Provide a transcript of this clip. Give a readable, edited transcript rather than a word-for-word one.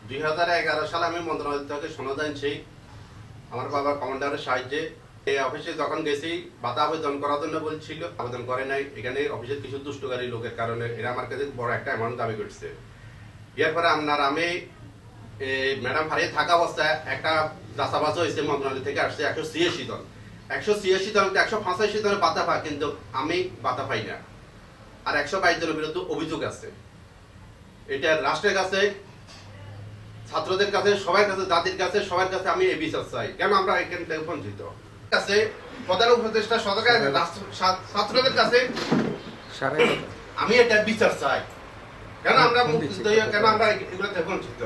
2011 সালে আমি মন্ত্রণালয় থেকে সনদ আনছি আমার বাবার কমান্ডারের সাহায্যে। এই অফিসে যখন গেছি ভাতা আবেদন করার জন্য বলছিল, আবেদন করে নাই। এখানে অফিসের কিছু দুষ্টকারী লোকের কারণে এরা আমার কাছে বড় একটা অ্যামাউন্ট দাবি করছে। এরপরে আমি ম্যাডাম হারিয়ে থাকা অবস্থায় একটা যাচাবাজ হয়েছে, মন্ত্রণালয় থেকে আসছে 186 জন। 186 জন 185 জনের ভাতা পায়, কিন্তু আমি ভাতা পাই না। আর 122 জনের বিরুদ্ধে অভিযোগ আছে। এটা রাষ্ট্রের কাছে, ছাত্রদের কাছে, সবার কাছে, জাতির কাছে, সবার কাছে আমি এই বিচার চাই। কেন আমরা এখান থেকে বঞ্চিত? কাছে প্রধান উপদেষ্টা সরকার ছাত্রদের কাছে আমি এটা বিচার চাই। কেন আমরা মুক্তিযুদ্ধ, কেন আমরা এগুলো থেকে বঞ্চিত?